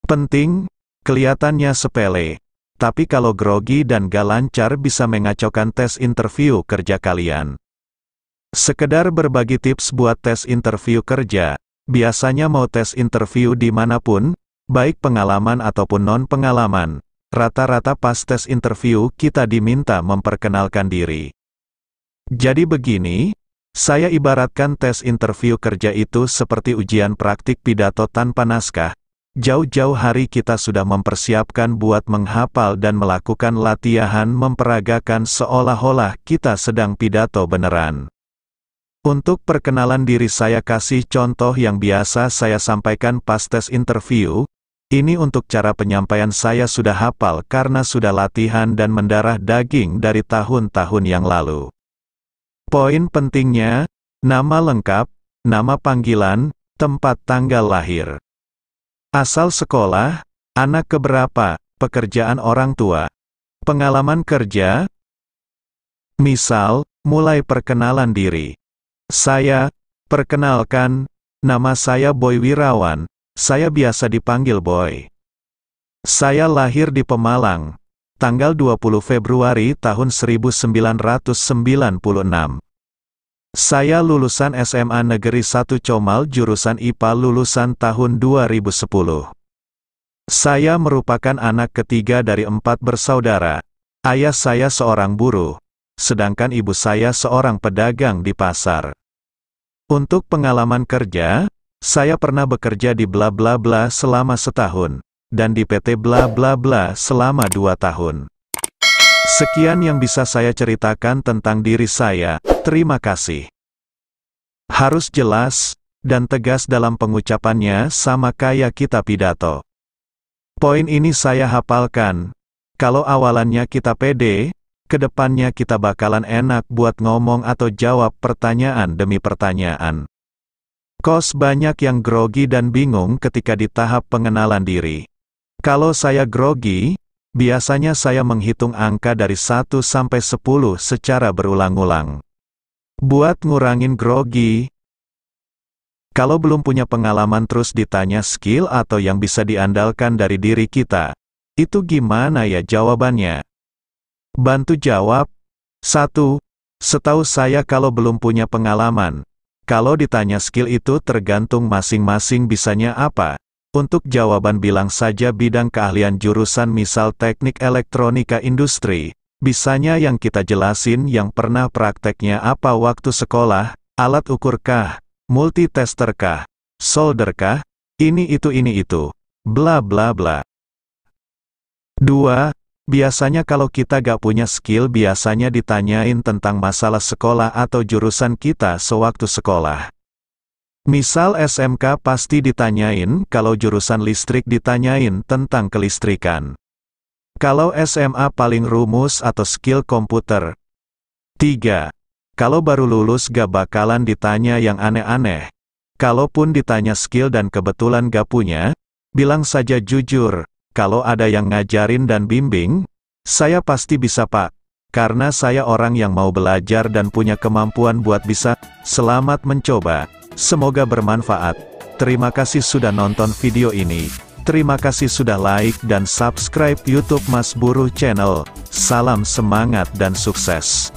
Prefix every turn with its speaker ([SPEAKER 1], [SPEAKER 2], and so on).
[SPEAKER 1] Penting, kelihatannya sepele. Tapi kalau grogi dan gak lancar bisa mengacaukan tes interview kerja kalian. Sekedar berbagi tips buat tes interview kerja. Biasanya mau tes interview dimanapun, baik pengalaman ataupun non-pengalaman, rata-rata pas tes interview kita diminta memperkenalkan diri. Jadi begini, saya ibaratkan tes interview kerja itu seperti ujian praktik pidato tanpa naskah. Jauh-jauh hari kita sudah mempersiapkan buat menghafal dan melakukan latihan memperagakan seolah-olah kita sedang pidato beneran. Untuk perkenalan diri saya kasih contoh yang biasa saya sampaikan pas tes interview. Ini untuk cara penyampaian saya sudah hafal karena sudah latihan dan mendarah daging dari tahun-tahun yang lalu. Poin pentingnya, nama lengkap, nama panggilan, tempat tanggal lahir. Asal sekolah, anak keberapa, pekerjaan orang tua, pengalaman kerja. Misal, mulai perkenalan diri. Saya, perkenalkan, nama saya Boy Wirawan, saya biasa dipanggil Boy. Saya lahir di Pemalang, tanggal 20 Februari tahun 1996. Saya lulusan SMA Negeri 1 Comal jurusan IPA lulusan tahun 2010. Saya merupakan anak ketiga dari 4 bersaudara. Ayah saya seorang buruh, sedangkan ibu saya seorang pedagang di pasar. Untuk pengalaman kerja, saya pernah bekerja di bla bla bla selama setahun, dan di PT bla bla bla selama 2 tahun. Sekian yang bisa saya ceritakan tentang diri saya, terima kasih. Harus jelas, dan tegas dalam pengucapannya sama kayak kita pidato. Poin ini saya hafalkan. Kalau awalannya kita pede, kedepannya kita bakalan enak buat ngomong atau jawab pertanyaan demi pertanyaan. Kos banyak yang grogi dan bingung ketika di tahap pengenalan diri. Kalau saya grogi, biasanya saya menghitung angka dari 1 sampai 10 secara berulang-ulang. Buat ngurangin grogi, kalau belum punya pengalaman terus ditanya skill atau yang bisa diandalkan dari diri kita, itu gimana ya jawabannya? Bantu jawab. 1. Setahu saya kalau belum punya pengalaman, kalau ditanya skill itu tergantung masing-masing bisanya apa. Untuk jawaban bilang saja bidang keahlian jurusan misal teknik elektronika industri, bisanya yang kita jelasin yang pernah prakteknya apa waktu sekolah, alat ukur kah, multitester kah, solder kah, ini itu, bla bla bla. 2. Biasanya kalau kita gak punya skill biasanya ditanyain tentang masalah sekolah atau jurusan kita sewaktu sekolah. Misal SMK pasti ditanyain, kalau jurusan listrik ditanyain tentang kelistrikan. Kalau SMA paling rumus atau skill komputer. 3. Kalau baru lulus gak bakalan ditanya yang aneh-aneh. Kalaupun ditanya skill dan kebetulan gak punya, bilang saja jujur, kalau ada yang ngajarin dan bimbing, saya pasti bisa Pak. Karena saya orang yang mau belajar dan punya kemampuan buat bisa. Selamat mencoba. Semoga bermanfaat. Terima kasih sudah nonton video ini. Terima kasih sudah like dan subscribe YouTube Mas Buruh Channel. Salam semangat dan sukses.